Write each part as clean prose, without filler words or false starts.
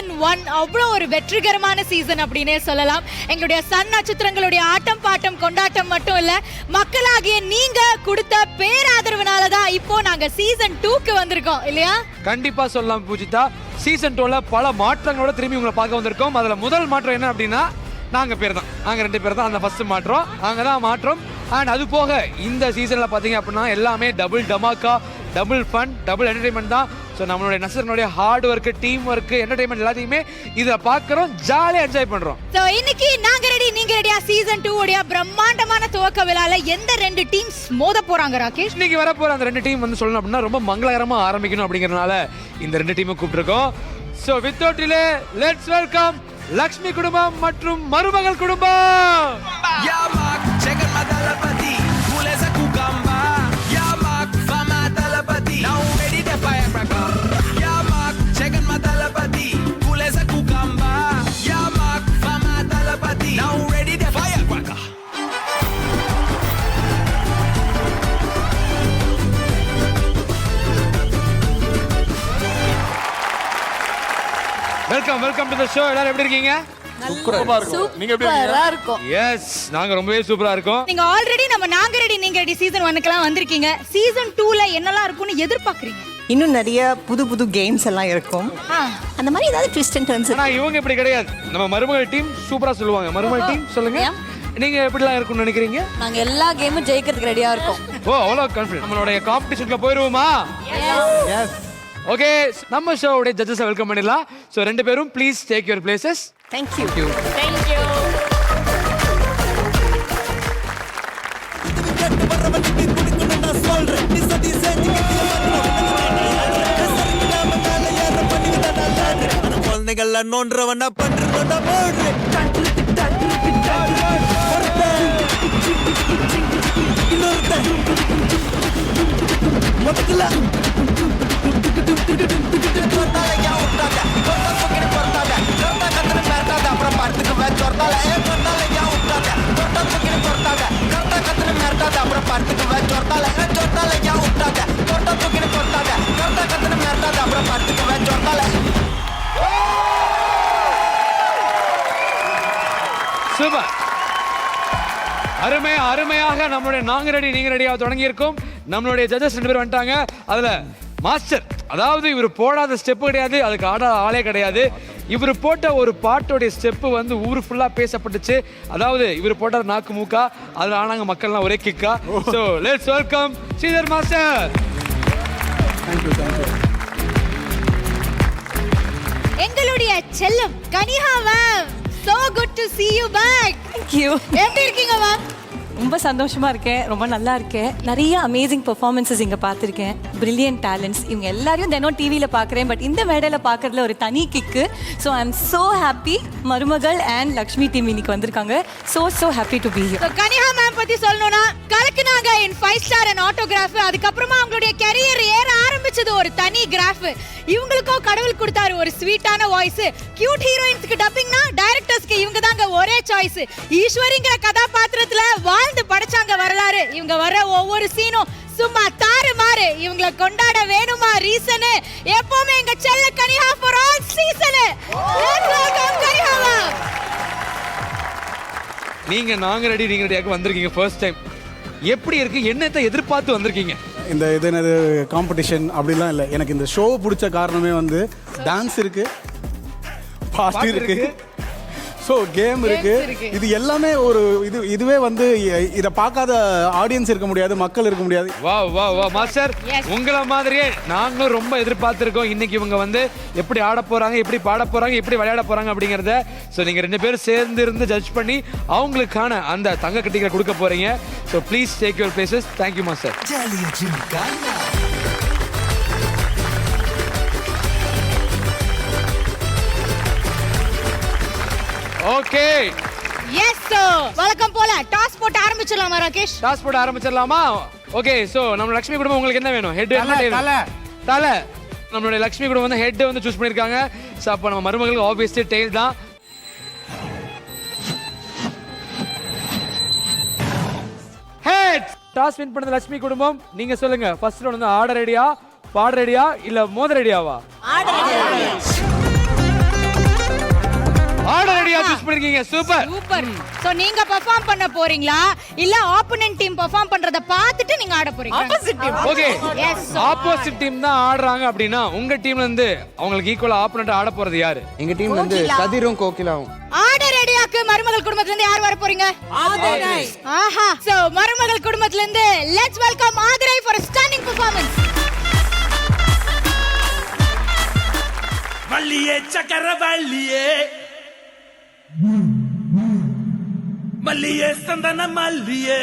Season 1 அவ்வளோ ஒரு வெற்றிகரமான சீசன் அப்படின்னே சொல்லலாம். எங்களுடைய சன் நட்சத்திரங்களுடைய ஆட்டம் பாட்டம் கொண்டாட்டம் மட்டும் இல்ல, மக்களாகிய நீங்க கொடுத்த பேராதரவுனால தான் இப்போ நாங்க சீசன் 2க்கு வந்திருக்கோம் இல்லையா? கண்டிப்பா சொல்லலாம் பூஜிதா. சீசன் 2ல பல மாற்றங்களோட திரும்பி உங்களை பார்க்க வந்திருக்கோம். அதுல முதல் மாற்றம் என்ன அப்படின்னா நாங்க பேர் தான், நாங்க 2 பேர் தான் அந்த ஃபர்ஸ்ட் மாற்றம், நாங்க தான் மாற்றம். அண்ட் அது போக இந்த சீசன்ல பாத்தீங்க அப்படின்னா எல்லாமே double dhamaka, double fun, double entertainment தான். ஸோ நம்மளுடைய நட்சத்திரனுடைய hard work, team work, entertainment எல்லாத்தையுமே இதை பார்க்குறோம், ஜாலியாக என்ஜாய் பண்ணுறோம். ஸோ இன்னைக்கு நாங்க ரெடி நீங்க ரெடியா சீசன் 2 உடைய பிரம்மாண்டமான துவக்க விழால எந்த 2 டீம்ஸ் மோத போறாங்க ராகேஷ்? இன்னைக்கு வர போற அந்த 2 டீம் வந்து சொல்லணும் அப்படின்னா ரொம்ப மங்களகரமா ஆரம்பிக்கணும் அப்படிங்கறதுனால இந்த 2 டீமை கூப்பிட்டுருக்கோம். So without delay let's welcome Lakshmi குடும்பம் மற்றும் மருமகள் குடும்பம். Welcome to the show. எல்லாரும் எப்படி இருக்கீங்க? சூப்பரா இருக்கும். நீங்க எப்படி இருக்கீங்க? எஸ், நாங்க ரொம்பவே சூப்பரா இருக்கோம். நீங்க ஆல்ரெடி நம்ம நாங்க ரெடி நீங்க ரெடி சீசன் 1க்குலாம் வந்திருக்கீங்க. சீசன் 2ல என்னலாம் இருக்கும்னு எதிர்பார்க்கறீங்க? இன்னும் நிறைய புது கேம்ஸ் எல்லாம் இருக்கும். அந்த மாதிரி ஏதாவது ட்விஸ்ட் அண்ட் டர்ன்ஸ். ஆனா இவங்க இப்படி கிடையாது. நம்ம மருமகள் டீம் சூப்பரா சொல்லுவாங்க. மருமகள் டீம் சொல்லுங்க, நீங்க எப்படிலாம் இருக்கும்னு நினைக்கிறீங்க? நாங்க எல்லா கேமும் ஜெயிக்கிறதுக்கு ரெடியா இருக்கோம். ஓ, அவ்வளவு கான்ஃபிடன்ட். நம்மளுடைய காம்படிஷனுக்கு போயிடுவோமா? எஸ். ஓகே, நம்ம ஷோவோட ஜட்ஜஸை வெல்கம் பண்ணிடலாம். ஸோ 2 பேரும் please take your places. Thank you. குழந்தைகள் நோன்றவன பண்றவன போடுற சூப்பர். அருமையாக நம்மளுடைய நாங்க ரெடி நீங்க ரெடியாக தொடங்கி இருக்கோம். நம்மளுடைய ஜட்ஜஸ் 2 பேர் வந்துட்டாங்க. அதுல மாஸ்டர், அதாவது இவர் போடாத ஸ்டெப் கிடையாது, அதுக்கு ஆடாத ஆளே கிடையாது. இவர் போட்ட ஒரு பாட்டோடைய ஸ்டெப்பு வந்து ஊர் ஃபுல்லா பேசப்பட்டுச்சு. அதாவது இவர் போட்ட நாக்கு மூக்கா, அதுல ஆனாங்க மக்கள்லாம் ஒரே கிக்கா. So let's welcome Sridhar master. Thank you. எங்களுடைய செல்லம் Kaniha ma'am, so good to see you back. Thank you. எப்படி இருக்கீங்க மேம்? ரொம்ப சந்தோஷமா இருக்கேன், ரொம்ப நல்லா இருக்கேன். நிறைய அமேசிங் பெர்ஃபார்மன்ஸஸ் இங்க பார்த்துருக்கேன். Brilliant talents. இவங்க எல்லாரையும் தினம் டிவியில் பார்க்குறேன், பட் இந்த மேடையில் பார்க்கறதுல ஒரு தனி kick. So I am so happy. மருமகள் அண்ட் லக்ஷ்மி டீம் இன்னைக்கு வந்திருக்காங்க. So happy to be here. Kaniha ma'am பத்தி சொல்லணும்னா கலக்குனாங்க இன் 5 ஸ்டார் அண்ட் ஆட்டோகிராஃப். அதுக்கப்புறமா அவங்களுடைய கெரியர் ஏற ஆரம்பிச்சது ஒரு தனி கிராஃப். இவங்களுக்கும் கடவுள் கொடுத்தாரு ஒரு ஸ்வீட்டான வாய்ஸ். கியூட் ஹீரோயின்ஸ்க்கு டப்பிங்னா டைரக்டர்ஸ்க்கு இவங்க தாங்க ஒரே சாய்ஸ். ஈஸ்வரிங்கிற கதாபாத்திரத்துல வாழ்ந்து படைச்சாங்க வரலாறு. இவங்க வர ஒவ்வொரு சீனும் சும்மா தாறுமாறு. இவங்களை கொண்டாட வேணுமா ரீசன்? எப்பவுமே எங்க செல்ல Kaniha for all season. Let's welcome Kaniha ma'am. நீங்க நாங்க ரெடி நீங்க ரெடியாக வந்திருக்கீங்க ஃபர்ஸ்ட் டைம். எப்படி இருக்கு? என்னத்தை எதிர்பார்த்து வந்திருக்கீங்க? இந்த இது என்னது காம்படிஷன் அப்படிலாம் இல்லை. எனக்கு இந்த ஷோ பிடிச்ச காரணமே வந்து டான்ஸ் இருக்கு, பாட்டு இருக்கு, ஸோ கேம் இருக்கு. இது எல்லாமே ஒரு இதுவே வந்து இதை பார்க்காத ஆடியன்ஸ் இருக்க முடியாது, மக்கள் இருக்க முடியாது. வா மாஸ்டர், உங்களை மாதிரியே நாங்களும் ரொம்ப எதிர்பார்த்திருக்கோம். இன்னைக்கு இவங்க வந்து எப்படி ஆட போறாங்க, எப்படி பாட போறாங்க, எப்படி விளையாட போறாங்க அப்படிங்கறத. ஸோ நீங்க 2 பேரும் சேர்ந்து இருந்து ஜட்ஜ் பண்ணி அவங்களுக்கான அந்த தங்க கட்டிகளை கொடுக்க போறீங்க. So please take your places. Thank you master. Okay, yes sir. வழக்கம் போல டாஸ் போட்டு ஆரம்பிச்சிடலாமா ராகேஷ்? டாஸ் போட்டு ஆரம்பிச்சிடலாமா? ஓகே, சோ நம்ம லக்ஷ்மி குடும்பம் உங்களுக்கு என்ன வேணும்? ஹெட் தலை. நம்மளுடைய லக்ஷ்மி குடும்பம் வந்து ஹெட் வந்து சூஸ் பண்ணிருக்காங்க. சோ அப்ப நம்ம மருமகளுக்கு ஆப்வியஸ்லி டெயில் தான். ஹெட். டாஸ் வின் பண்ணது லக்ஷ்மி குடும்பம். நீங்க சொல்லுங்க, ஃபர்ஸ்ட் ரவுண்ட் வந்து ஆட ரெடியா, பாட ரெடியா இல்ல மோத ரெடியாவா? ஆட ரெடியா. ஆர்டர் ரெடியா சூஸ் பண்ணிருக்கீங்க. சூப்பர். சூப்பர். சோ நீங்க பெர்ஃபார்ம் பண்ண போறீங்களா இல்ல ஆப்போனன்ட் டீம் பெர்ஃபார்ம் பண்றத பார்த்துட்டு நீங்க ஆட போறீங்களா? Opposite team. Okay. Yes. Opposite team தான் ஆடுறாங்க அப்படின்னா உங்க டீம்ல இருந்து அவங்களுக்கு ஈக்குவலா ஆப்போனன்ட் ஆட போறது யாரு? எங்க டீம் வந்து கதிரும் கோகிலாவும். ஆர்டர் ரெடியாக்கு மருமகள் குடும்பத்துல இருந்து யார் வர போறீங்க? ஆதிரை. ஆஹா. சோ மருமகள் குடும்பத்துல இருந்து let's welcome Aadhirai for a stunning performance. வள்ளியே சக்கரவள்ளியே மல்லியே சந்தன மல்லியே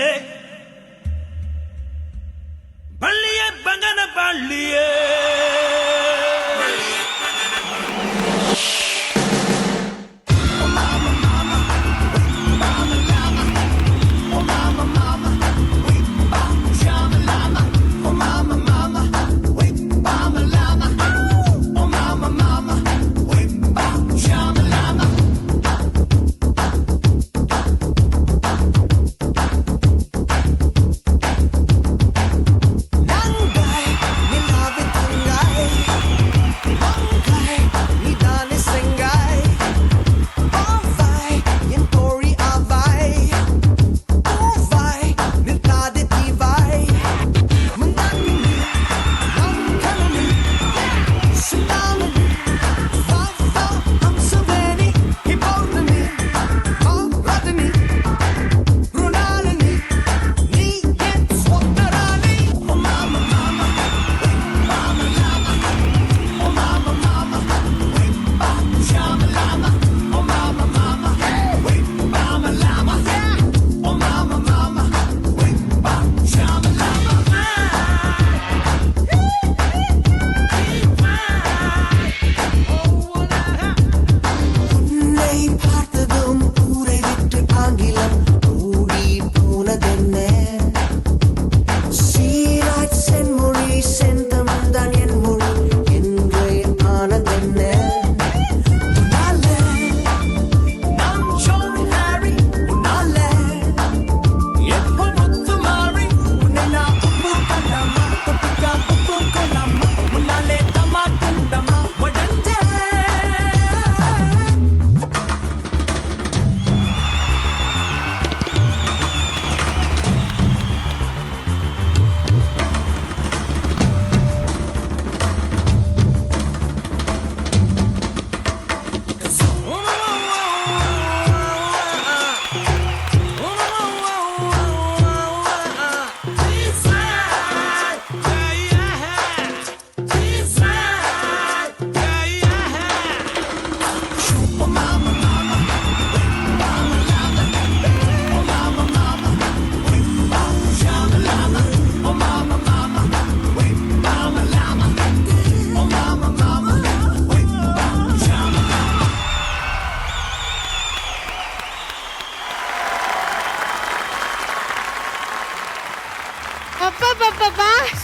பள்ளியே பங்கன பள்ளியே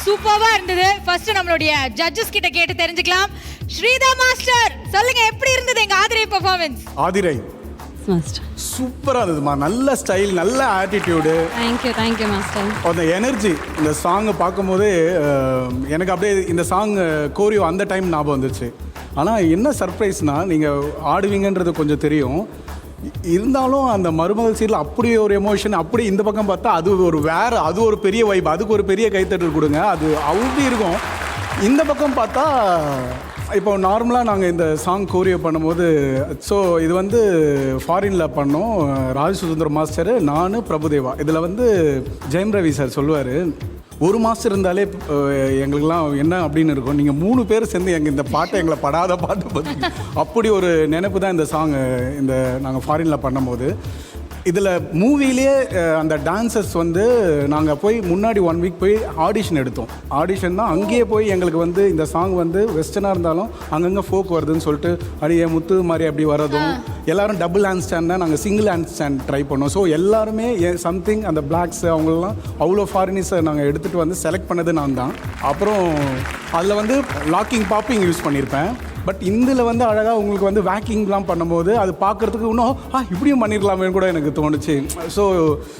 சூப்பர்வா இருந்தது. ஃபர்ஸ்ட் நம்மளுடைய ஜட்ஜஸ் கிட்ட கேட்டு தெரிஞ்சுக்கலாம். ஸ்ரீதா மாஸ்டர் சொல்லுங்க எப்படி இருந்தது எங்க ஆதிரை பெர்ஃபார்மன்ஸ்? ஆதிரை சூப்பரா இருந்ததுமா. நல்ல ஸ்டைல், நல்ல ஆட்டிடியூடு. Thank you master. அந்த எனர்ஜி, இந்த சாங்கை பார்க்கும்போது எனக்கு அப்படியே இந்த சாங் கோரியோ அந்த டைம் ஞாபகம் வந்துச்சு. ஆனால் என்ன சர்ப்ரைஸ்னால் நீங்கள் ஆடுவீங்கன்றது கொஞ்சம் தெரியும், இருந்தாலும் அந்த மருமகள் சீரில் அப்படியே ஒரு எமோஷன், அப்படியே இந்த பக்கம் பார்த்தா அது ஒரு வேறு, அது ஒரு பெரிய வைப், அதுக்கு ஒரு பெரிய கைத்தட்டல் கொடுங்க, அது அப்படி இருக்கும். இந்த பக்கம் பார்த்தா இப்போ நார்மலாக நாங்கள் இந்த சாங் கோரியோ பண்ணும்போது, ஸோ இது வந்து ஃபாரினில் பண்ணோம். ராஜ் சுதந்திரம் மாஸ்டரு, நான், பிரபுதேவா. இதில் வந்து ஜெயம் ரவி சார் சொல்லுவார், ஒரு மாதம் இருந்தாலே எங்களுக்கெல்லாம் என்ன அப்படின்னு இருக்கும், நீங்கள் 3 பேர் சேர்ந்து எங்கள் இந்த பாட்டை எங்களை படாத பாட்டு பற்றி அப்படி ஒரு நினைப்பு தான் இந்த சாங் இந்த நாங்கள் ஃபாரினில் பண்ணும்போது. இதில் மூவிலே அந்த டான்சர்ஸ் வந்து நாங்கள் போய் முன்னாடி 1 வீக் போய் ஆடிஷன் எடுத்தோம். ஆடிஷன் தான் அங்கேயே போய் எங்களுக்கு வந்து இந்த சாங் வந்து வெஸ்டர்னாக இருந்தாலும் அங்கங்கே ஃபோக் வருதுன்னு சொல்லிட்டு அப்படியே முத்து மாதிரி அப்படி வரதும், எல்லோரும் டபுள் ஹேண்ட் ஸ்டாண்ட் தான், நாங்கள் சிங்கிள் ஹேண்ட் ஸ்டாண்ட் ட்ரை பண்ணோம். ஸோ எல்லாருமே சம்திங் அந்த பிளாக்ஸ் அவங்களெலாம் அவ்வளோ ஃபாரினிஸை நாங்கள் எடுத்துகிட்டு வந்து செலக்ட் பண்ணது நான் தான். அப்புறம் அதில் வந்து லாக்கிங் பாப்பிங் யூஸ் பண்ணியிருப்பேன். பட் இதில் வந்து அழகாக உங்களுக்கு வந்து வேக்கிங்லாம் பண்ணும்போது அது பார்க்குறதுக்கு இன்னும் இப்படியும் பண்ணிடலாமேன்னு கூட எனக்கு தோணுச்சு. ஸோ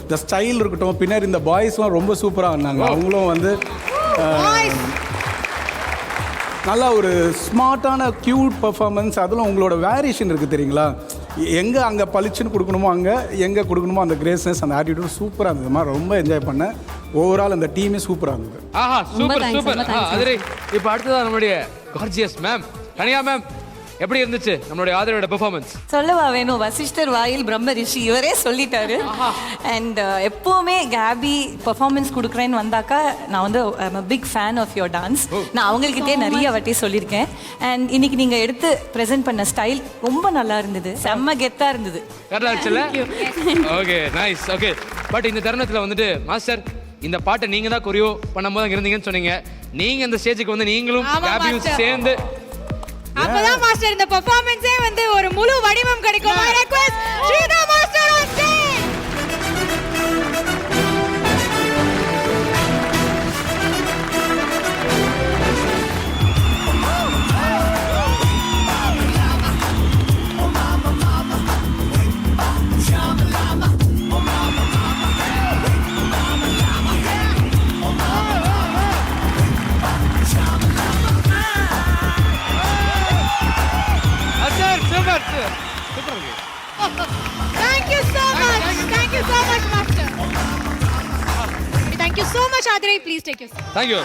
இந்த ஸ்டைல் இருக்கட்டும், பின்னாடி இந்த பாய்ஸ்லாம் ரொம்ப சூப்பராக இருந்தாங்க. அவங்களும் வந்து நல்லா ஒரு ஸ்மார்ட்டான க்யூட் பர்ஃபார்மன்ஸ். அதில் உங்களோட வேரியேஷன் இருக்குது தெரியுங்களா. எங்கே அங்கே பளிச்சுன்னு கொடுக்கணுமோ அங்கே எங்கே கொடுக்கணுமோ அந்த கிரேஸ்னஸ் அந்த ஆட்டிடியூட் சூப்பராக இருந்தது மாதிரி ரொம்ப என்ஜாய் பண்ணேன். ஓவரால் அந்த டீமே சூப்பராக இருந்தது. ஆஹா சூப்பர் thanks, சூப்பர். ரொம்ப thanks. அதிரை இப்போ அடுத்ததா நம்மளுடைய கார்ஜியஸ் மேம் கனியா மேம் எப்படி இருந்துச்சு நம்மளுடைய ஆதரவோட பெர்ஃபார்மன்ஸ்? சொல்லவா வேணும், வசிஷ்டர் வாயில் பிரம்ம ரிஷி இவரே சொல்லிட்டாரு. அண்ட் எப்போவுமே கேபி பெர்ஃபார்மன்ஸ் கொடுக்குறேன்னு வந்தாக்கா நான் வந்து big fan of your dance. நான் அவங்கக்கிட்டே நிறைய வாட்டி சொல்லியிருக்கேன். அண்ட் இன்னைக்கு நீங்கள் எடுத்து ப்ரெசென்ட் பண்ண ஸ்டைல் ரொம்ப நல்லா இருந்தது, செம்ம கெத்தாக இருந்தது. கரெக்டாக இருந்துச்சுல்ல? Okay nice. ஓகே பட் இந்த தருணத்தில் வந்துட்டு மாஸ்டர் இந்த பாட்டை நீங்கள் தான் கொரியோ பண்ணும்போது அங்கே இருந்தீங்கன்னு சொன்னீங்க. நீங்கள் இந்த ஸ்டேஜுக்கு வந்து நீங்களும் ஆமா, கேபியும் master. சேர்ந்து அப்பதான் மாஸ்டர் இந்த பெர்ஃபார்மன்ஸே வந்து ஒரு முழு வடிவம் கிடைக்கும். I request Sridhar master on stage. Sir super super. Thank you so much. Thank you so much, master. Thank you so much, Adri. Please take your seat. Thank you.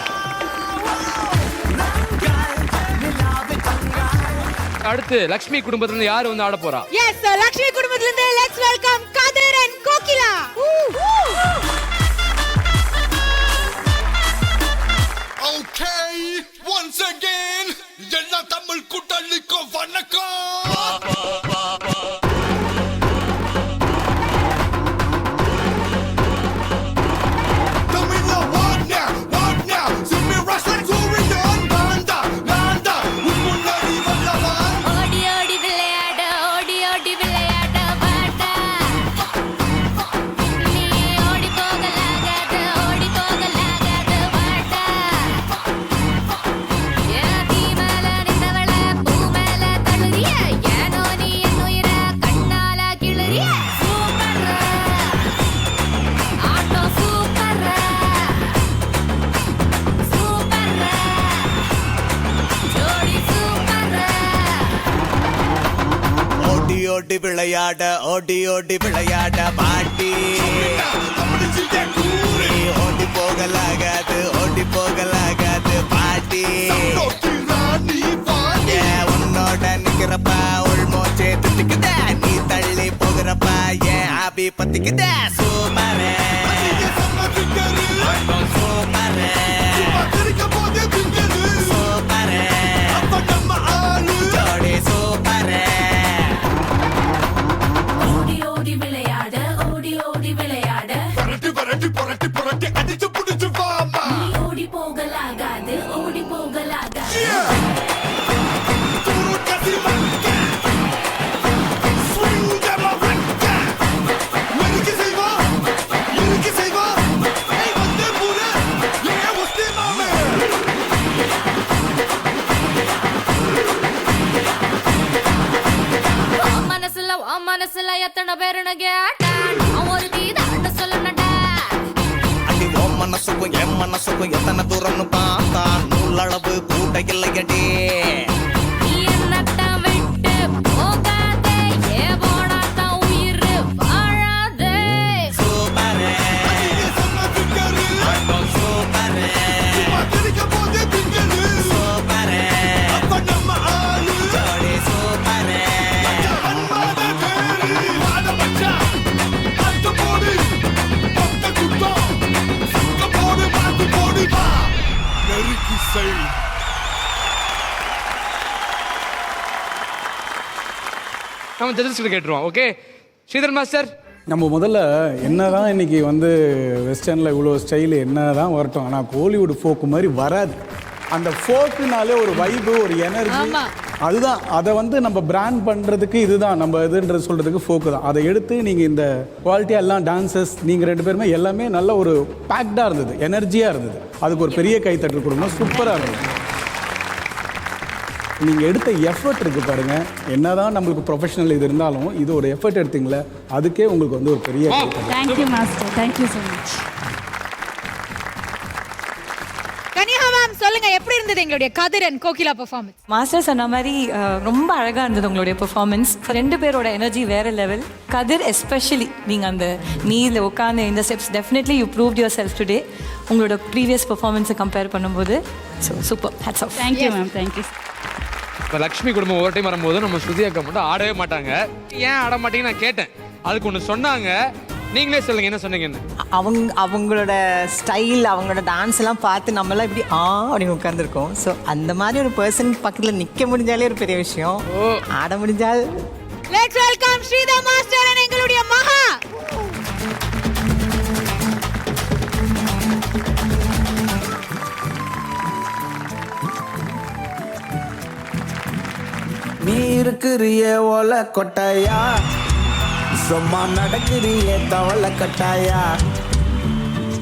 அடுத்து லக்ஷ்மி குடும்பத்துல யார் வந்து ஆட போறா? Yes, sir. Lakshmi குடும்பத்திலிருந்து let's welcome Kadir and Kokila. Okay, once again, எல்லா தமிழ் கூட்டாளிக்கும் வணக்கம். தமிழ்ல வாட்னா வாட்னா சிம்மி ரசன் சூரியன் நான்தா நான்தா உன் முன்னாடி வந்தவன். ஓடி ஓடி விளையாட ஓடி ஓடி விளையாட வாடா நீ ஓடி போகலாகாது வாடா ஏதி மேல நின்னவள பூ மேல தழுறிய ஏனோ நீ என்னுயிர கண்ணால கிளறிய சூப்பர் ஆட்டோ சூப்பர் சூப்பர் ஜோடி சூப்பர் ஓடி ஓடி விளையாட பாட்டி ஓடி போகலாகாது பாட்டி உன்னோட நிக்கிறப்ப உள்மோச்சே துட்டிக்குத நீ தள்ளி போகிறப்ப ஏன் ஆபி பத்திக்குத சூப்பரே சூப்பரே சூப்பரே ஜோடி சூப்பரே ஓடி ஓடி விளையாட ஓடி ஓடி விளையாட புரட்டி அடிச்சு புடிச்சு வாமா. நீ ஓடி போகலாகாது மனசுல எத்தனை பேருன்னு கேட்டேன் ஒரு கீதான்னு சொல்லணும்டா அடி ஓ மனசுக்கும் என் மனசுக்கும் எத்தனை தூரம்னு பார்த்தா நூலளவு கூட்ட இல்லையடி. நீ என்னத்தான் விட்டு போகாதே ஏ போனாதான் உயிர் வாழாதே சூப்பரே சூப்பரே சூப்பரே ஜோடி சூப்பரே நம்ம ஜட்ஜஸ் கேட்டுருவோம். ஓகே ஸ்ரீதர் மாஸ்டர் நம்ம முதல்ல என்னதான் இன்னைக்கு வந்து வெஸ்டர்னில் இவ்வளோ ஸ்டைலு என்னதான் வரட்டும், ஆனால் கோலிவுட் ஃபோக்கு மாதிரி வராது. அந்த ஃபோக்குனாலே ஒரு வைபு ஒரு எனர்ஜி, அதுதான். அதை வந்து நம்ம பிராண்ட் பண்ணுறதுக்கு இதுதான் நம்ம இதுன்றது சொல்கிறதுக்கு ஃபோக்கு தான். அதை எடுத்து நீங்கள் இந்த குவாலிட்டியாக எல்லாம் டான்சர்ஸ் நீங்கள் ரெண்டு பேருமே எல்லாமே நல்ல ஒரு பேக்டாக இருந்தது, எனர்ஜியாக இருந்தது. அதுக்கு ஒரு பெரிய கைத்தட்டு கொடுக்கணும். சூப்பராக இருந்தது. நீங்கள் எடுத்த எஃபர்ட் இருக்குது பாருங்கள். என்னதான் நம்மளுக்கு ப்ரொஃபஷனல் இது இருந்தாலும் இது ஒரு எஃபர்ட் எடுத்தீங்களே, அதுக்கே உங்களுக்கு வந்து ஒரு பெரிய Thank you, master. Thank you so much. Kaniya ma'am ma'am சொல்லுங்க எப்படி இருந்தது எங்களுடைய Kathir and Kokila performance? Master சொன்ன மாதிரி ரொம்ப அழகாக இருந்தது உங்களுடைய பெர்ஃபார்மன்ஸ். ரெண்டு பேரோட எனர்ஜி வேற லெவல். கதிர் எஸ்பெஷலி நீங்கள் அந்த நீல உட்காந்து இந்த steps definitely you proved yourself today. உங்களோட ப்ரீவியஸ் பெர்ஃபார்மன்ஸை கம்பேர் பண்ணும்போது so super. Hats off. Thank you ma'am, thank you. இப்போ லக்ஷ்மி குடும்பம் ஒவ்வொரு டைம் வரும்போது நம்ம ஸ்ருதி அக்கா மட்டும் ஆடவே மாட்டாங்க. ஏன் ஆட மாட்டீங்கன்னு நான் கேட்டேன். அதுக்கு ஒன்று சொன்னாங்க, நீங்களே சொல்லுங்க என்ன சொன்னீங்கன்னு. அவங்களோட ஸ்டைல், அவங்களோட டான்ஸ் எல்லாம் பார்த்து நம்மளாம் இப்படி அப்படின்னு உட்காந்துருக்கோம். ஸோ அந்த மாதிரி ஒரு பர்சன் பக்கத்தில் நிற்க முடிஞ்சாலே ஒரு பெரிய விஷயம். ஆட முடிஞ்சால் let's welcome Sridhar master and எங்களுடைய மகா. நீ இருக்கிறிய ஓலை கொட்டாயா, சும்மா நடக்கிறிய தவளை கட்டாயா.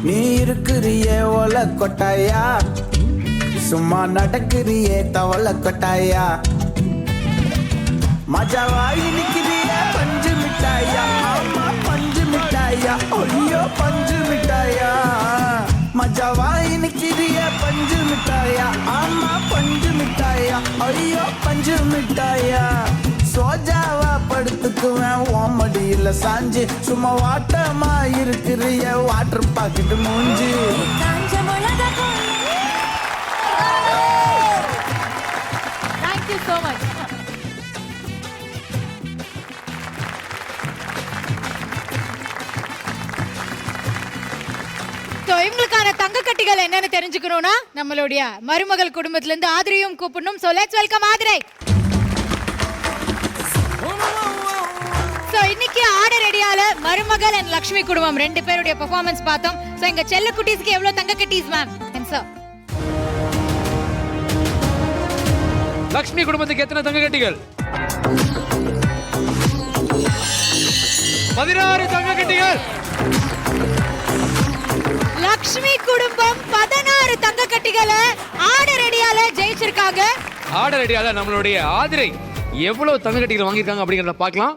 நீ இருக்கிறிய ஓலை கொட்டாயா, சும்மா நடக்கிறிய தவளை கொட்டாயா. மஜாவாய் நிக்கிறிய பஞ்சு மிட்டாயா, ஆமா பஞ்சு மிட்டாயா, ஐயோ பஞ்சு மிட்டாயா. மஜாவாய் நிக்கிறிய பஞ்சு மிட்டாயா, ஆமா பஞ்சு மிட்டாயா, ஐயோ பஞ்சு மிட்டாயா. சோஜாவா படுத்துக்குவேன் ஓமடியில் சாஞ்சு, சும்மா வாட்டமா இருக்கிறிய வாட்டர் பாக்கெட்டு மூஞ்சி. Thank you so much. இவங்களுக்கான தங்க கட்டிகள் என்னன்னு தெரிஞ்சுக்கணும்னா நம்மளுடைய மருமகள் குடும்பத்துல இருந்து ஆதிரையும் கூப்பிடணும். So let's welcome Aadhirai. So இன்னைக்கு ஆட ரெடியால மருமகள் அண்ட் லக்ஷ்மி குடும்பம் ரெண்டு பேருடைய பெர்ஃபார்மன்ஸ் பார்த்தோம். சோ எங்க செல்ல குட்டீஸ்க்கு எவ்வளவு தங்க கட்டிஸ் மேம்? சார் லக்ஷ்மி குடும்பத்துக்கு எத்தனை தங்க கட்டிகள்? 16 தங்க கட்டிகள். லக்ஷ்மி குடும்பம் 16 தங்க கட்டிகளை ஆட ரெடியால ஜெயிச்சிருக்காங்க. ஆட ரெடியால நம்மளுடைய ஆதிரை எவ்வளவு தங்க கட்டிகள் வாங்கியிருக்காங்க அப்படிங்கறத பார்க்கலாம்.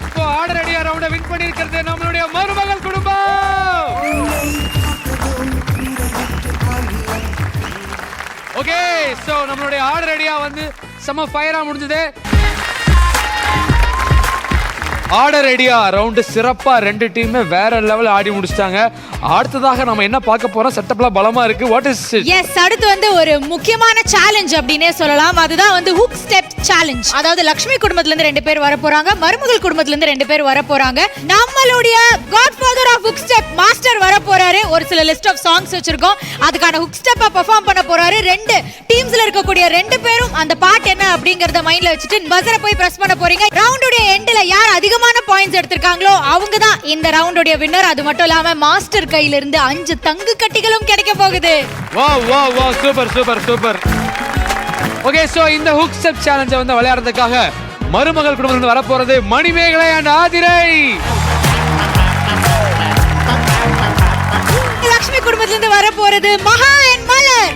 இப்போ ஆட ரெடியா ரவுண்ட வின் பண்ணியிருக்கிறது நம்மளுடைய மருமகள் குடும்பம். ஓகே, சோ நம்மளுடைய ஆட ரெடியா வந்து செம ஃபயரா முடிஞ்சது. ஆட ரெடியா ரவுண்டு சிறப்பா ரெண்டு டீமே வேற லெவல் ஆடி முடிச்சிட்டாங்க. அடுத்ததாக நம்ம என்ன பார்க்க போறோம்? செட்டப்லாம் பலமா இருக்கு. What is it? எஸ், அடுத்து வந்து ஒரு முக்கியமான சேலஞ்ச் அப்படினே சொல்லலாம். அதுதான் வந்து ஹுக் ஸ்டெப் சேலஞ்ச். அதாவது லக்ஷ்மி குடும்பத்துல இருந்து ரெண்டு பேர் வர போறாங்க, மருமகள் குடும்பத்துல இருந்து ரெண்டு பேர் வர போறாங்க. நம்மளுடைய godfather of hook step master வர போறாரு. ஒரு சில லிஸ்ட் ஆஃப் சாங்ஸ் வச்சிருக்கோம், அதுக்கான ஹுக் ஸ்டெப்பை பெர்ஃபார்ம் பண்ண போறாரு. ரெண்டு டீம்ஸ்ல இருக்கக்கூடிய ரெண்டு பேரும் அந்த பாட்டு என்ன அப்படிங்கறத மைண்ட்ல வச்சுட்டு பஸரை போய் பிரஸ் பண்ண போறீங்க. ரவுண்டுடைய எண்ட்ல யார் அதிகமான பாயிண்ட்ஸ் எடுத்திருக்காங்களோ அவங்க தான் இந்த ரவுண்டுடைய வின்னர். அது மட்டும் இல்லாம மாஸ்டர் கையில இருந்து 5 தங்க கட்டிகளும் கிடைக்க போகுது. Wow wow wow, super super super. Okay, so இந்த ஹுக் ஸ்டெப் சேலஞ்சை வந்து விளையாடுறதுக்காக மருமகள் குடும்பத்துல வர போறது மணிமேகலை அண்ட் ஆதிரை. லக்ஷ்மி குடும்பத்துல இருந்து வர போறது மகா அண்ட் மலர்.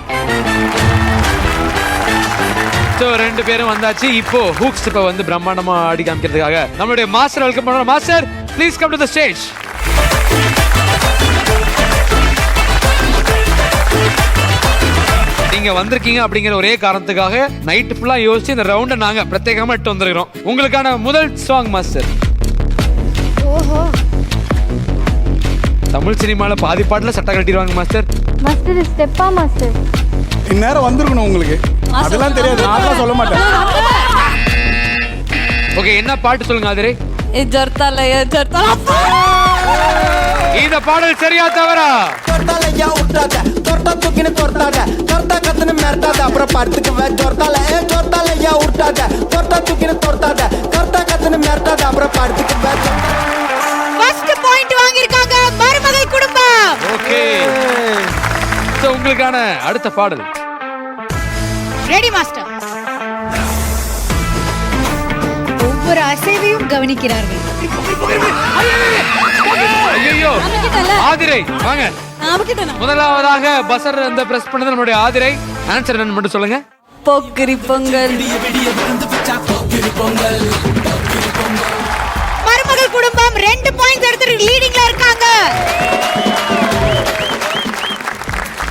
சோ ரெண்டு பேரும் வந்தாச்சு. இப்போ ஹுக் ஸ்டெப்பை வந்து பிரம்மாண்டமா ஆடி காமிக்கிறதுக்காக நம்மளுடைய மாஸ்டர் வெல்கம் பண்றோம். Master please come to the stage. நீங்க வந்திருக்கீங்க அப்படிங்கிற ஒரே காரணத்துக்காக நைட் ஃபுல்லா யோசிச்சு இந்த ரவுண்ட நாங்க பிரத்யேகமா இட்டு வந்திருக்கிறோம். உங்களுக்கான முதல் சாங் மாஸ்டர். ஓஹோ, தமிழ் சினிமால பாதி பாட்டுல சட்டை கட்டிடுவாங்க மாஸ்டர். மாஸ்டர் ஸ்டெப்பா மாஸ்டர்? இந்நேரம் வந்திருக்கணும் உங்களுக்கு. அதெல்லாம் தெரியாது, நான் சொல்ல மாட்டேன். ஓகே, என்ன பாட்டு சொல்லுங்க ஆதிரை. இந்த பாடல் சரியா தவறா? தொட்டாலையா உட்டாத, தொட்டா தூக்கின்னு தொட்டாத, தொட்டா கத்துன்னு மிரட்டாத, அப்புறம் படுத்துக்குவே தொட்டால. தொட்டாலையா உட்டாத, தொட்டா தூக்கின்னு தொட்டாத, தொட்டா கத்துன்னு மிரட்டாத, அப்புறம் படுத்துக்குவே. ஃபர்ஸ்ட் பாயிண்ட் வாங்கிருக்காங்க மருமகள் குடும்பம். ஓகே, சோ உங்களுக்கான அடுத்த பாடல். Ready master. ஒவ்வொரு அசைவையும் கவனிக்கிறார்கள். ஐயோ, ஆதிரை வாங்க. முதலாவதாக பஸர் அந்த பிரஸ் பண்ணது நம்மளுடைய ஆதிரை. ஆன்சர் என்னன்னு மட்டும் சொல்லுங்க. போக்கிரி பொங்கல். 2 பாயிண்ட்ஸ் எடுத்து லீடிங்ல இருக்காங்க.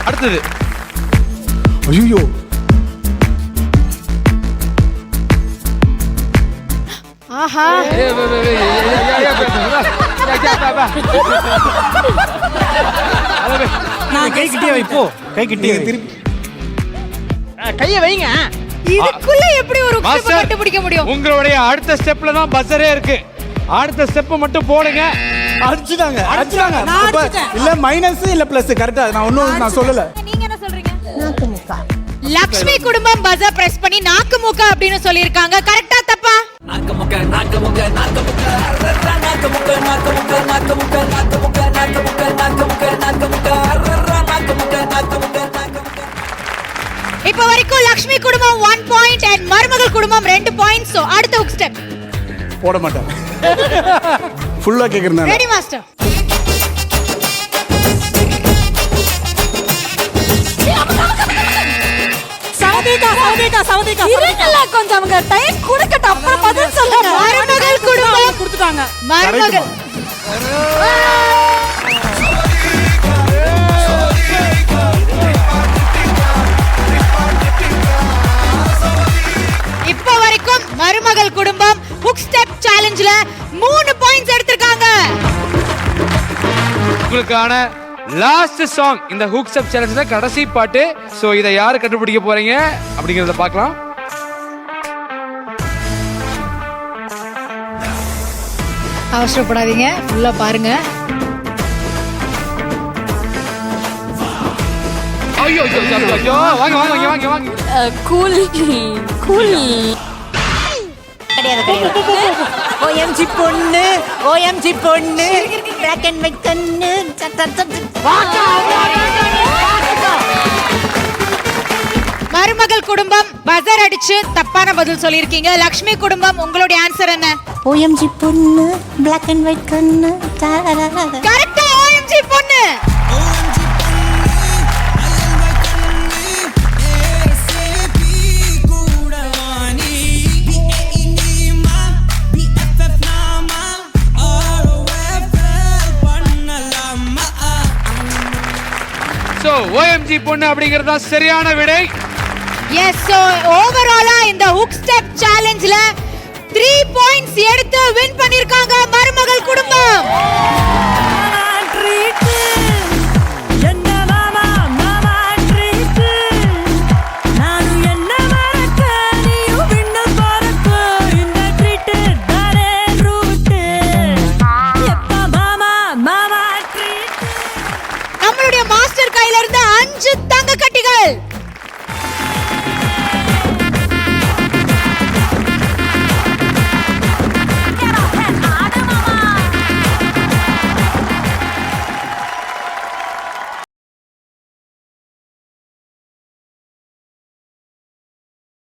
அடுத்தது ஐயோ ஆஹா நான் கை கிட்டே வைப்போ கை கிட்டே திருப்பி கையை வைங்க. இதுக்குள்ள எப்படி ஒரு மாஸ்டர், ஸ்டெப் கண்டுபிடிக்க முடியும்? உங்களுடைய அடுத்த ஸ்டெப்ல தான் பஸரே இருக்கு. அடுத்த ஸ்டெப் மட்டும் போடுங்க. அடிச்சுட்டாங்க இல்ல மைனஸ் இல்ல பிளஸ் கரெக்டா நான் சொல்லல. நீங்க என்ன சொல்றீங்க? லக்ஷ்மி குடும்பம் பஸர் பிரஸ் பண்ணி நாக்கு மூக்க அப்படின்னு சொல்லிருக்காங்க. கரெக்ட்டா தப்பா? இப்ப வரைக்கும் லக்ஷ்மி குடும்பம் 1 பாயிண்ட் அண்ட் மருமகள் குடும்பம் 2 பாயிண்ட்ஸ். சோ அடுத்த ஹுக் ஸ்டெப் போட மாட்டேன். ஃபுல்லா கேக்குறேன். Ready master. சவுதிகா இருங்கல, கொஞ்சம் அவங்க டைம் கொடுக்கட்டும், அப்புறம் பதில் சொல்லுங்க. மருமகள் குடும்பம் கொடுத்துட்டாங்க. மருமகள் இப்ப வரைக்கும் மருமகள் குடும்பம் ஹுக் ஸ்டெப் சேலஞ்ச்ல 3 பாயிண்ட்ஸ் எடுத்திருக்காங்க. உங்களுக்கான லாஸ்ட் சாங் இந்த ஹூக் ஸ்டெப் சேலஞ்ச்ல கடைசி பாட்டு. சோ இதை யாரு கண்டுபிடிக்க போறீங்க அப்படிங்கறத பார்க்கலாம். அவசரப்படாதீங்க, ஃபுல்லா பாருங்க. ஐயோ ஐயோ வாங்க வாங்க வாங்க வாங்க வாங்க. கூல் கூல் ஓஎம்ஜி பொண்ணு ஓஎம்ஜி பொண்ணு பிளாக் அண்ட் ஒயிட் கண்ணு மருமகள் குடும்பம் பஸர் அடிச்சு தப்பான பதில் சொல்லிருக்கீங்க. லக்ஷ்மி குடும்பம் உங்களுடைய ஆன்சர் என்ன? ஓஎம்ஜி பொண்ணு பிளாக் அண்ட் ஒயிட் கண்ணு. கரெக்ட்டா ஓஎம்ஜி பொண்ணு. சோ OMG பொண்ணு அப்படிங்கறது தான் சரியான விடை. எஸ், சோ ஓவராலா இந்த ஹுக் ஸ்டெப் சேலஞ்ச்ல 3 பாயிண்ட்ஸ் எடுத்து வின் பண்ணிருக்காங்க மருமகள் குடும்பம். நம்மளுடைய மாஸ்டர் கையில இருந்து 5 தங்க கட்டிகள்.